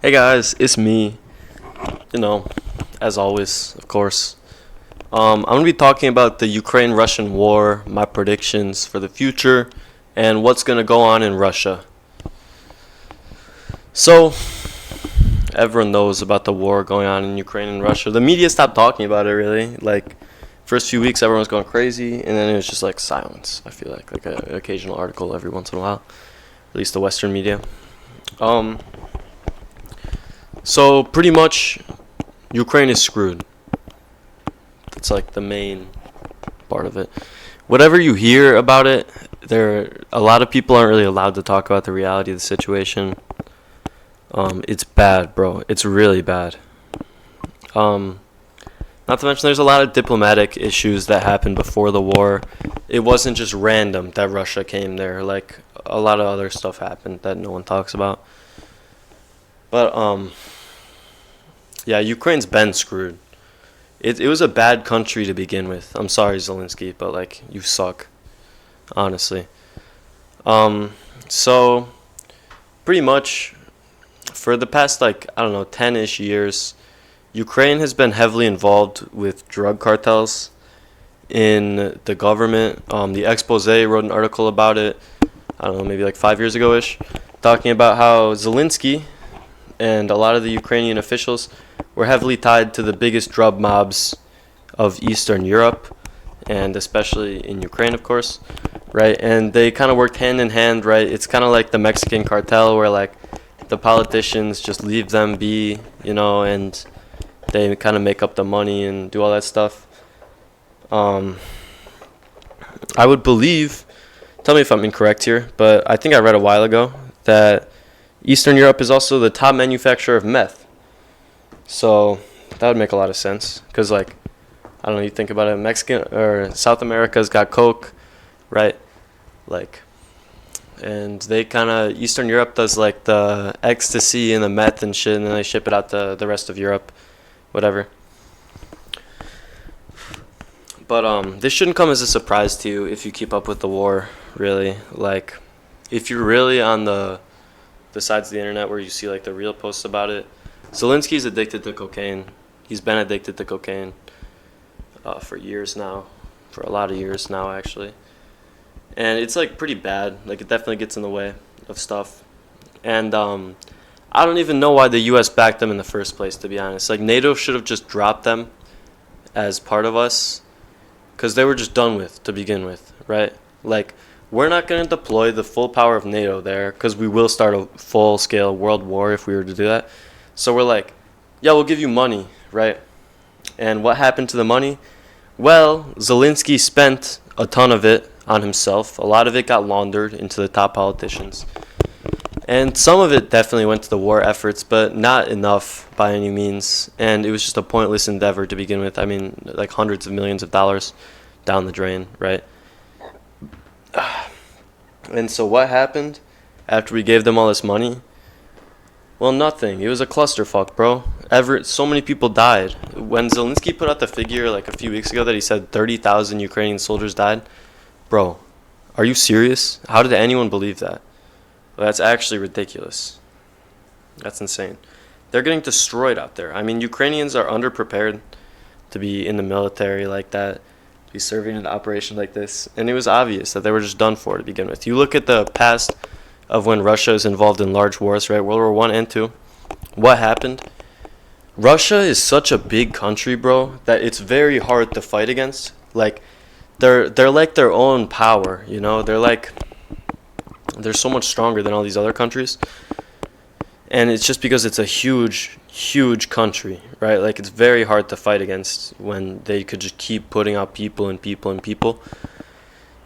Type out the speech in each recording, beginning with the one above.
Hey guys, it's me. You know, as always, of course. I'm gonna be talking about the Ukraine-Russian war, my predictions for the future, and what's gonna go on in Russia. So, everyone knows about the war going on in Ukraine and Russia. The media stopped talking about it really. Like, first few weeks, everyone was going crazy, and then it was just like silence. I feel like an occasional article every once in a while, at least the Western media. Um, so pretty much, Ukraine is screwed. That's like the main part of it. Whatever you hear about it, there a lot of people aren't really allowed to talk about the reality of the situation. It's bad, bro. It's really bad. Um, Not to mention there's a lot of diplomatic issues that happened before the war. It wasn't just random that Russia came there. Like a lot of other stuff happened that no one talks about. But yeah, Ukraine's been screwed. It was a bad country to begin with. I'm sorry, Zelensky, but like you suck, honestly. Um, so pretty much for the past like I don't know 10-ish years, Ukraine has been heavily involved with drug cartels in the government. The Expose wrote an article about it. I don't know, maybe like 5 years ago ish, talking about how Zelensky and a lot of the Ukrainian officials were heavily tied to the biggest drug mobs of Eastern Europe, and especially in Ukraine, of course, right? And they kind of worked hand in hand, right? It's kind of like the Mexican cartel, where like the politicians just leave them be, and they kind of make up the money and do all that stuff. Um, I would believe, tell me if I'm incorrect here, but I think I read a while ago that Eastern Europe is also the top manufacturer of meth. So that would make a lot of sense because, like, I don't know, you think about it, Mexican or South America's got Coke, right? Like, and they kind of, Eastern Europe does like the ecstasy and the meth and shit, and then they ship it out to the rest of Europe, whatever. But this shouldn't come as a surprise to you if you keep up with the war, really. Like, if you're really on the sides of the internet where you see like the real posts about it, Zelensky's addicted to cocaine. He's been addicted to cocaine for years now, for a lot of years now actually, and it's like pretty bad. Like it definitely gets in the way of stuff, and I don't even know why the U.S. backed them in the first place. To be honest, like NATO should have just dropped them as part of us, because they were just done with to begin with, right? Like we're not going to deploy the full power of NATO there because we will start a full-scale world war if we were to do that. So we're like, yeah, we'll give you money, right? And what happened to the money? Well, Zelensky spent a ton of it on himself. A lot of it got laundered into the top politicians. And some of it definitely went to the war efforts, but not enough by any means. And it was just a pointless endeavor to begin with. I mean, like hundreds of millions of dollars down the drain, right? And so what happened after we gave them all this money? Well, nothing. It was a clusterfuck, bro. So many people died. When Zelensky put out the figure like a few weeks ago that he said 30,000 Ukrainian soldiers died, bro, are you serious? How did anyone believe that? Well, that's actually ridiculous. That's insane. They're getting destroyed out there. I mean, Ukrainians are underprepared to be in the military like that, to be serving in an operation like this, and it was obvious that they were just done for to begin with. You look at the past of when Russia is involved in large wars, right? World War One and Two. What happened? Russia is such a big country, bro, that it's very hard to fight against. Like, they're like their own power, you know? They're so much stronger than all these other countries. And it's just because it's a huge, huge country, right? Like, it's very hard to fight against when they could just keep putting out people and people and people.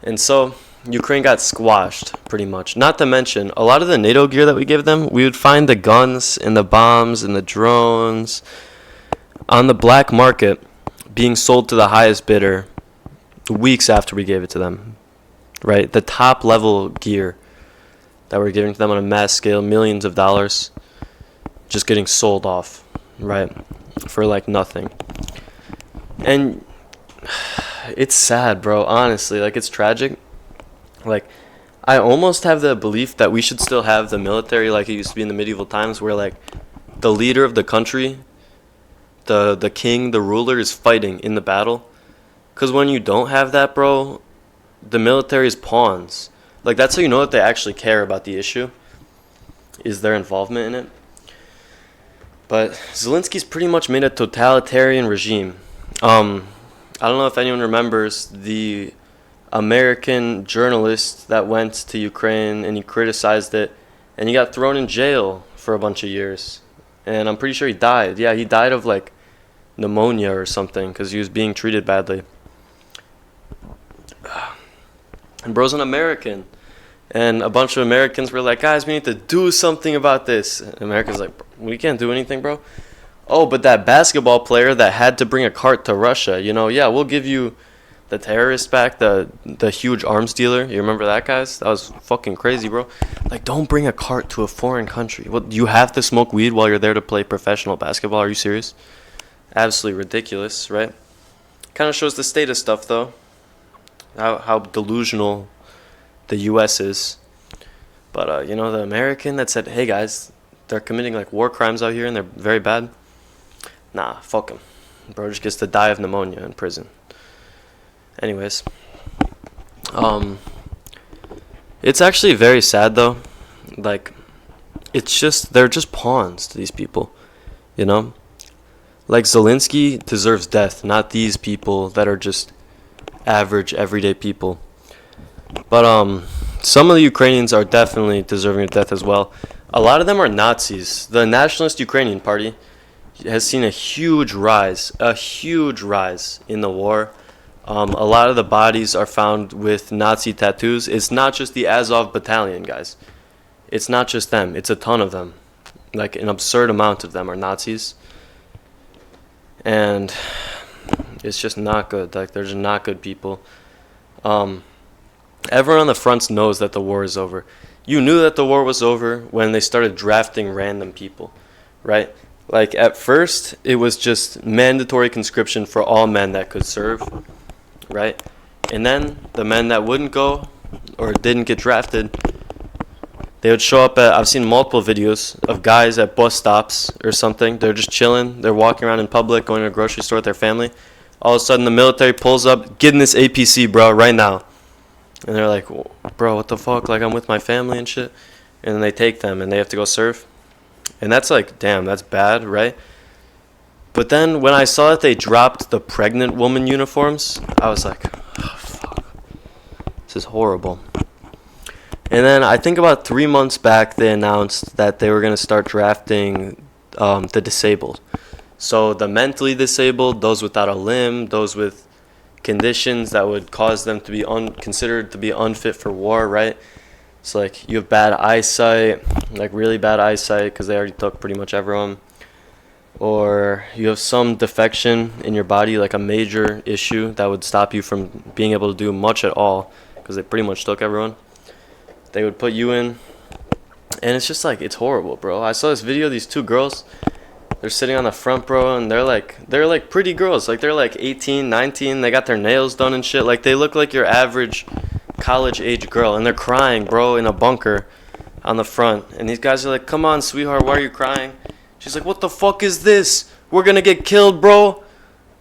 And so Ukraine got squashed, pretty much. Not to mention, a lot of the NATO gear that we give them, we would find the guns and the bombs and the drones on the black market being sold to the highest bidder weeks after we gave it to them, right? The top level gear that we're giving to them on a mass scale, millions of dollars, just getting sold off, right? For like nothing. And it's sad, bro, honestly. Like, it's tragic. Like, I almost have the belief that we should still have the military like it used to be in the medieval times, where like the leader of the country, the king, the ruler, is fighting in the battle. Because when you don't have that, bro, the military is pawns. Like, that's how you know that they actually care about the issue, is their involvement in it. But Zelensky's pretty much made a totalitarian regime. I don't know if anyone remembers the American journalist that went to Ukraine and he criticized it, and he got thrown in jail for a bunch of years. And I'm pretty sure he died. Yeah, he died of like pneumonia or something because he was being treated badly. And bro's an American. And a bunch of Americans were like, guys, we need to do something about this. And America's like, we can't do anything, bro. Oh, but that basketball player that had to bring a cart to Russia, yeah, we'll give you the terrorist back, the huge arms dealer. You remember that, guys? That was fucking crazy, bro. Like, don't bring a cart to a foreign country. What, you have to smoke weed while you're there to play professional basketball? Are you serious? Absolutely ridiculous, right? Kind of shows the state of stuff, though. How delusional the U.S. is. But, the American that said, hey, guys, they're committing, like, war crimes out here and they're very bad. Nah, fuck him. Bro just gets to die of pneumonia in prison. Anyways. It's actually very sad, though. Like, they're just pawns to these people, Like, Zelensky deserves death, not these people that are just average, everyday people. But, some of the Ukrainians are definitely deserving of death as well. A lot of them are Nazis. The Nationalist Ukrainian Party has seen a huge rise in the war. A lot of the bodies are found with Nazi tattoos. It's not just the Azov battalion, guys. It's not just them. It's a ton of them. Like, an absurd amount of them are Nazis. And it's just not good. Like, they're just not good people. Everyone on the fronts knows that the war is over. You knew that the war was over when they started drafting random people, right? Like, at first, it was just mandatory conscription for all men that could serve, right? And then the men that wouldn't go or didn't get drafted, they would show up I've seen multiple videos of guys at bus stops or something. They're just chilling. They're walking around in public, going to a grocery store with their family. All of a sudden, the military pulls up, get in this APC, bro, right now. And they're like, bro, what the fuck? Like, I'm with my family and shit. And then they take them and they have to go serve. And that's like, damn, that's bad, right? But then when I saw that they dropped the pregnant woman uniforms, I was like, oh, fuck. This is horrible. And then I think about 3 months back, they announced that they were going to start drafting the disabled. So the mentally disabled, those without a limb, those with conditions that would cause them to be considered to be unfit for war, right? So, like, you have bad eyesight, like really bad eyesight because they already took pretty much everyone. Or you have some defection in your body, like a major issue that would stop you from being able to do much at all because they pretty much took everyone. They would put you in. And it's just like, it's horrible, bro. I saw this video of these two girls. They're sitting on the front, bro, and they're like pretty girls. Like, they're like 18, 19. They got their nails done and shit. Like, they look like your average college-age girl, and they're crying, bro, in a bunker on the front. And these guys are like, come on, sweetheart, why are you crying? She's like, what the fuck is this? We're gonna get killed, bro.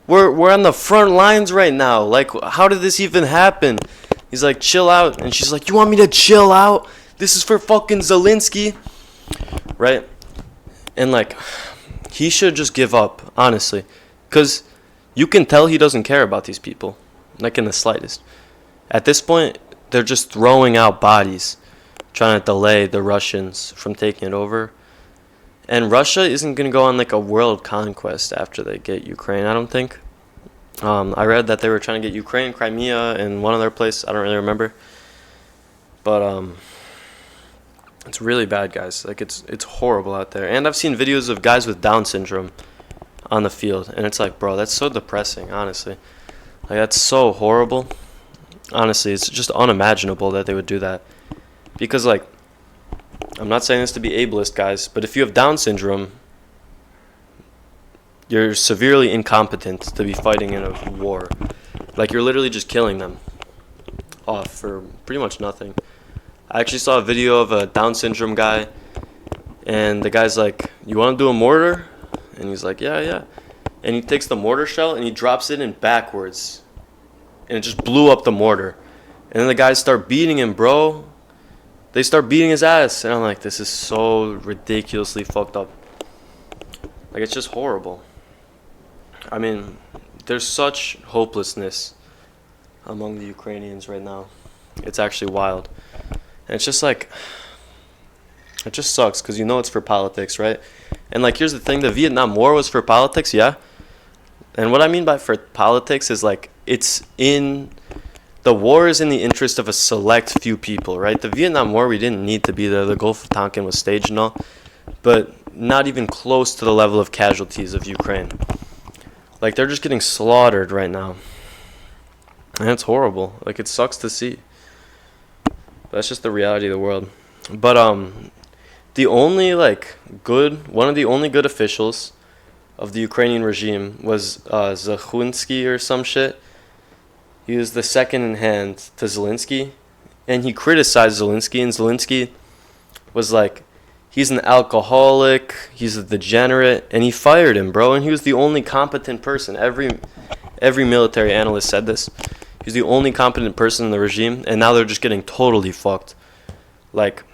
We're on the front lines right now. Like, how did this even happen? He's like, chill out. And she's like, you want me to chill out? This is for fucking Zelensky. Right? And, like, he should just give up, honestly. Because you can tell he doesn't care about these people. Like, in the slightest. At this point, they're just throwing out bodies, trying to delay the Russians from taking it over. And Russia isn't going to go on, like, a world conquest after they get Ukraine, I don't think. I read that they were trying to get Ukraine, Crimea, and one other place. I don't really remember. But, it's really bad, guys. Like, it's horrible out there. And I've seen videos of guys with Down syndrome on the field. And it's like, bro, that's so depressing, honestly. Like, that's so horrible. Honestly, it's just unimaginable that they would do that. Because, like, I'm not saying this to be ableist, guys, but if you have Down syndrome, you're severely incompetent to be fighting in a war. Like, you're literally just killing them off for pretty much nothing. I actually saw a video of a Down syndrome guy And the guy's like, "You want to do a mortar?" And he's like, "Yeah, yeah." And he takes the mortar shell and he drops it in backwards. And it just blew up the mortar. And then the guys start beating him, bro. They start beating his ass. And I'm like, this is so ridiculously fucked up. Like, it's just horrible. I mean, there's such hopelessness among the Ukrainians right now. It's actually wild. And it's just like, it just sucks because you know it's for politics, right? And like, here's the thing, the Vietnam War was for politics, yeah? And what I mean by for politics is like, the war is in the interest of a select few people, right? The Vietnam War, we didn't need to be there. The Gulf of Tonkin was staged and all, but not even close to the level of casualties of Ukraine. Like, they're just getting slaughtered right now. And it's horrible. Like, it sucks to see. That's just the reality of the world. But the only one of the only good officials of the Ukrainian regime was Zakhunsky or some shit. He was the second in hand to Zelensky, and he criticized Zelensky, and Zelensky was like, he's an alcoholic, he's a degenerate, and he fired him, bro, and he was the only competent person. Every military analyst said this. He's the only competent person in the regime, and now they're just getting totally fucked. Like,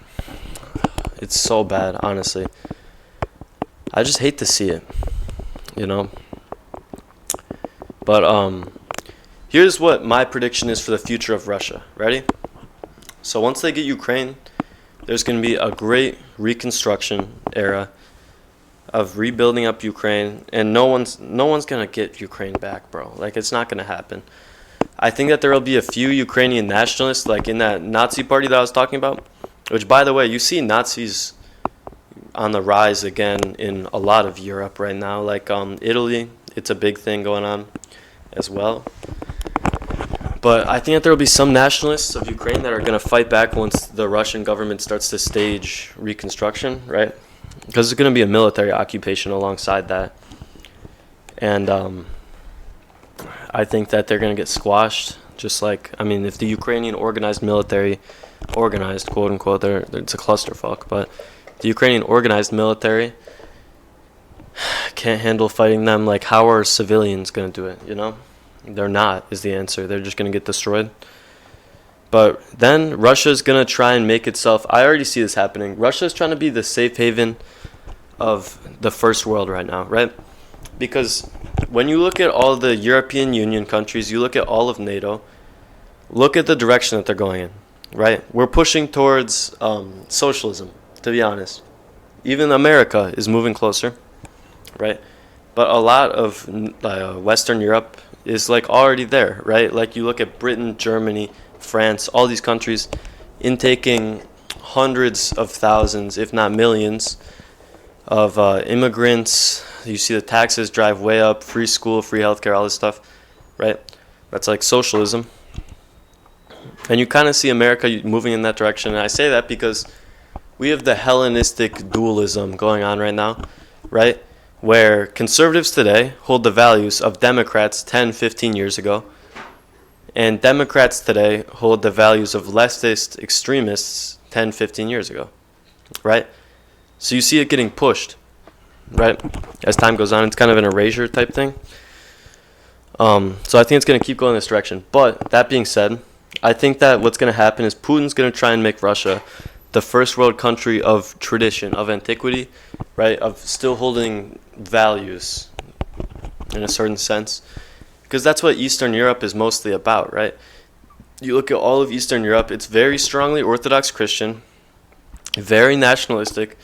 it's so bad, honestly. I just hate to see it, you know? But, here's what my prediction is for the future of Russia. Ready? So once they get Ukraine, there's going to be a great reconstruction era of rebuilding up Ukraine, and no one's going to get Ukraine back, bro. Like, it's not going to happen. I think that there will be a few Ukrainian nationalists, like in that Nazi party that I was talking about, which, by the way, you see Nazis on the rise again in a lot of Europe right now. Like Italy, it's a big thing going on as well. But I think that there will be some nationalists of Ukraine that are going to fight back once the Russian government starts to stage reconstruction, right? Because it's going to be a military occupation alongside that. And I think that they're going to get squashed. Just like, I mean, if the Ukrainian organized military, organized, quote unquote, it's a clusterfuck, but the Ukrainian organized military can't handle fighting them, like, how are civilians going to do it, you know? They're not, is the answer. They're just going to get destroyed. But then Russia's going to try and make itself, I already see this happening. Russia's trying to be the safe haven of the first world right now, right? Because when you look at all the European Union countries, you look at all of NATO, look at the direction that they're going in, right? We're pushing towards socialism, to be honest. Even America is moving closer, right? But a lot of Western Europe is like already there, right? Like you look at Britain, Germany, France, all these countries intaking hundreds of thousands, if not millions, of immigrants. You see the taxes drive way up, free school, free healthcare, all this stuff, right? That's like socialism. And you kind of see America moving in that direction. And I say that because we have the Hellenistic dualism going on right now, right? Where conservatives today hold the values of Democrats 10, 15 years ago, and Democrats today hold the values of leftist extremists 10, 15 years ago, right? So you see it getting pushed, right? As time goes on, it's kind of an erasure type thing. So I think it's going to keep going this direction. But that being said, I think that what's going to happen is Putin's going to try and make Russia the first world country of tradition, of antiquity, right? Of still holding values in a certain sense. Because that's what Eastern Europe is mostly about, right? You look at all of Eastern Europe, it's very strongly Orthodox Christian, very nationalistic,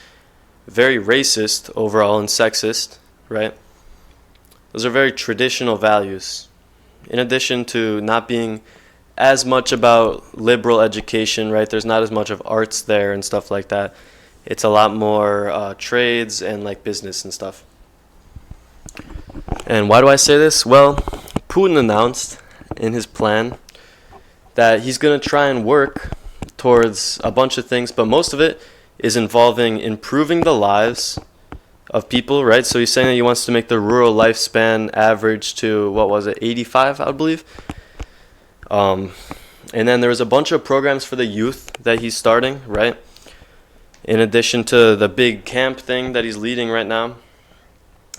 very racist overall and sexist, right? Those are very traditional values. In addition to not being as much about liberal education, right? There's not as much of arts there and stuff like that. It's a lot more trades and like business and stuff. And why do I say this? Well, Putin announced in his plan that he's going to try and work towards a bunch of things, but most of it is involving improving the lives of people, right? So he's saying that he wants to make the rural lifespan average to, 85, I believe. And then there was a bunch of programs for the youth that he's starting, right? In addition to the big camp thing that he's leading right now,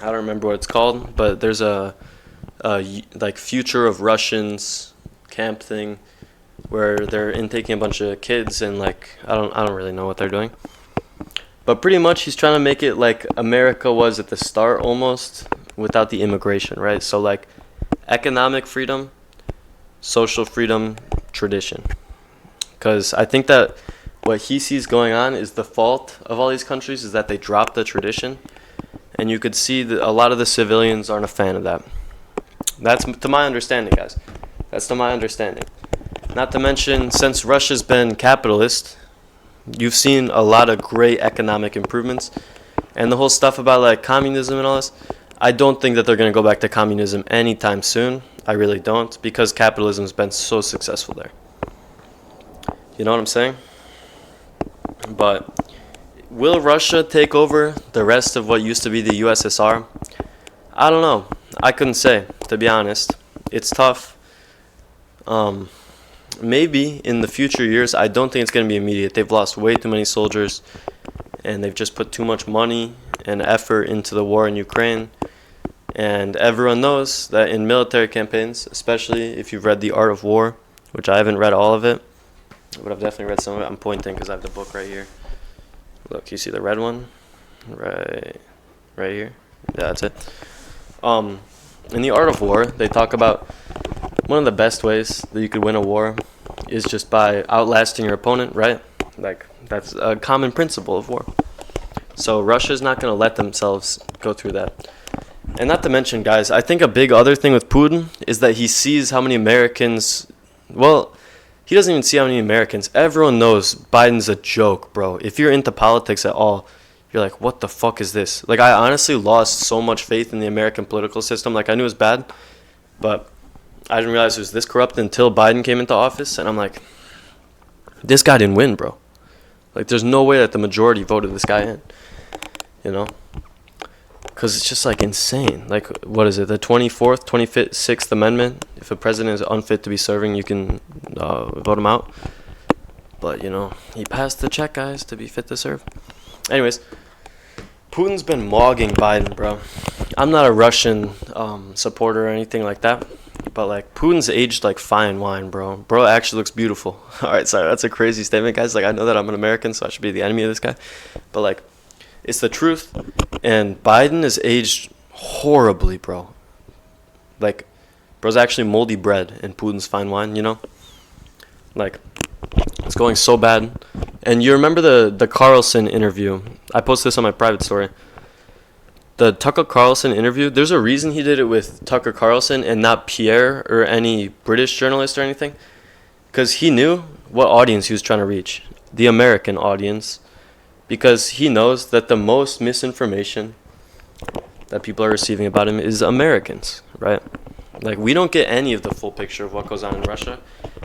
I don't remember what it's called, but there's a like future of Russians camp thing where they're intaking a bunch of kids, and like I don't really know what they're doing. But pretty much he's trying to make it like America was at the start almost, without the immigration, right? So like economic freedom, social freedom, tradition. Because I think that what he sees going on is the fault of all these countries is that they drop the tradition. And you could see that a lot of the civilians aren't a fan of that. That's to my understanding, guys. That's to my understanding. Not to mention, since Russia's been capitalist, you've seen a lot of great economic improvements. And the whole stuff about like communism and all this, I don't think that they're going to go back to communism anytime soon. I really don't, because capitalism's been so successful there. You know what I'm saying? But will Russia take over the rest of what used to be the USSR? I don't know. I couldn't say, to be honest. It's tough. Maybe in the future years. I don't think it's going to be immediate. They've lost way too many soldiers, and they've just put too much money and effort into the war in Ukraine. And everyone knows that in military campaigns, especially if you've read The Art of War, which I haven't read all of it, but I've definitely read some of it. I'm pointing because I have the book right here. Look, you see the red one? Right here? Yeah, that's it. In The Art of War, they talk about one of the best ways that you could win a war is just by outlasting your opponent, right? Like, that's a common principle of war. So Russia's not going to let themselves go through that. And not to mention, guys, I think a big other thing with Putin is that he sees how many Americans, well, he doesn't even see how many Americans. Everyone knows Biden's a joke, bro. If you're into politics at all, you're like, what the fuck is this? Like, I honestly lost so much faith in the American political system. Like, I knew it was bad, but I didn't realize it was this corrupt until Biden came into office. And I'm like, this guy didn't win, bro. Like, there's no way that the majority voted this guy in, you know? Because it's just, like, insane. Like, what is it, the 24th, 26th Amendment? If a president is unfit to be serving, you can vote him out. But, you know, he passed the check, guys, to be fit to serve. Anyways, Putin's been mogging Biden, bro. I'm not a Russian supporter or anything like that. But, like, Putin's aged like fine wine, bro. Bro actually looks beautiful. All right, sorry, that's a crazy statement, guys. Like, I know that I'm an American, so I should be the enemy of this guy. But, like, it's the truth. And Biden is aged horribly, bro. Like, bro's actually moldy bread in Putin's fine wine, you know? Like, it's going so bad. And you remember the Carlson interview? I posted this on my private story. The Tucker Carlson interview, there's a reason he did it with Tucker Carlson and not Pierre or any British journalist or anything. Because he knew what audience he was trying to reach. The American audience. Because he knows that the most misinformation that people are receiving about him is Americans, right? Like, we don't get any of the full picture of what goes on in Russia.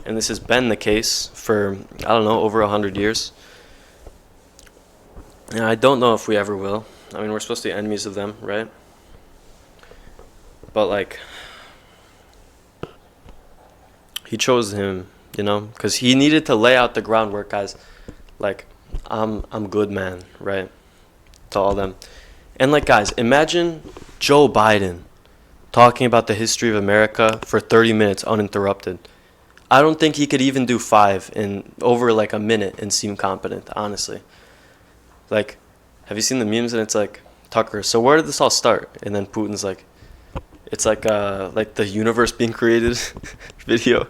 And this has been the case for, I don't know, over 100 years. And I don't know if we ever will. I mean, we're supposed to be enemies of them, right? But, like, he chose him, you know? Because he needed to lay out the groundwork, guys. Like, I'm good, man, right? To all them. And, like, guys, imagine Joe Biden talking about the history of America for 30 minutes uninterrupted. I don't think he could even do 5 in over, like, a minute and seem competent, honestly. Like, have you seen the memes? And it's like, Tucker, so where did this all start? And then Putin's like, it's like the universe being created video.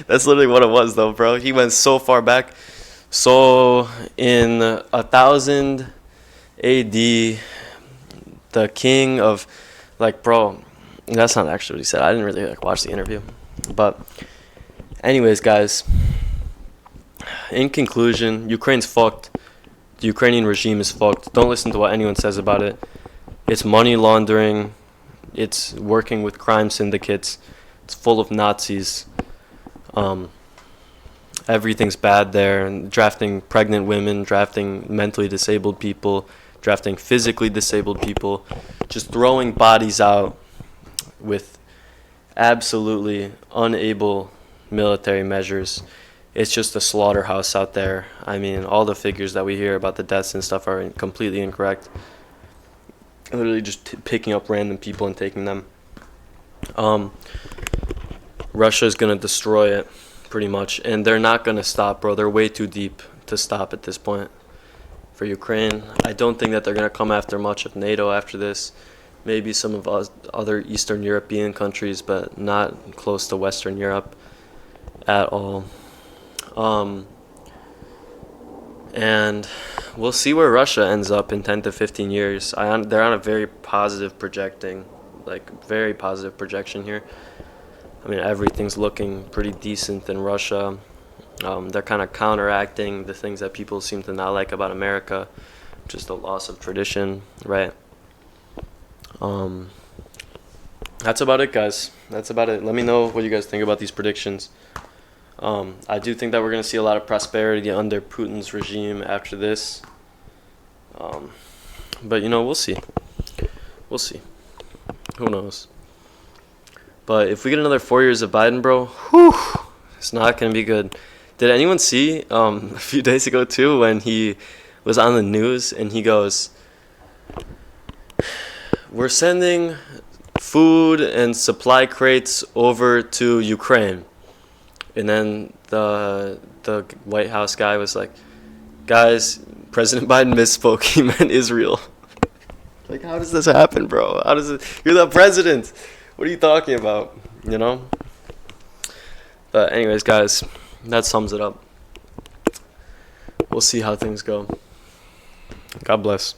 That's literally what it was, though, bro. He went so far back. So in 1000 AD, the king of, like, bro, that's not actually what he said. I didn't really like watch the interview. But anyways, guys, in conclusion, Ukraine's fucked. The Ukrainian regime is fucked. Don't listen to what anyone says about it. It's money laundering. It's working with crime syndicates. It's full of Nazis. Everything's bad there. And drafting pregnant women, drafting mentally disabled people, drafting physically disabled people, just throwing bodies out with absolutely unable military measures. it's just a slaughterhouse out there. I mean, all the figures that we hear about the deaths and stuff are completely incorrect. Literally just picking up random people and taking them. Russia's gonna destroy it, pretty much, and they're not gonna stop, bro. They're way too deep to stop at this point. For Ukraine, I don't think that they're gonna come after much of NATO after this. Maybe some of us other Eastern European countries, but not close to Western Europe at all. And we'll see where Russia ends up in 10 to 15 years. They're on a very positive very positive projection here. I mean, everything's looking pretty decent in Russia. They're kind of counteracting the things that people seem to not like about America, just the loss of tradition, right? That's about it, guys. That's about it. Let me know what you guys think about these predictions. I do think that we're going to see a lot of prosperity under Putin's regime after this. But, we'll see. We'll see. Who knows? But if we get another 4 years of Biden, bro, whew, it's not going to be good. Did anyone see a few days ago, too, when he was on the news and he goes, we're sending food and supply crates over to Ukraine. And then the White House guy was like, guys, President Biden misspoke. He meant Israel. Like, how does this happen, bro? How does it? You're the president. What are you talking about? But anyways, guys, that sums it up. We'll see how things go. God bless.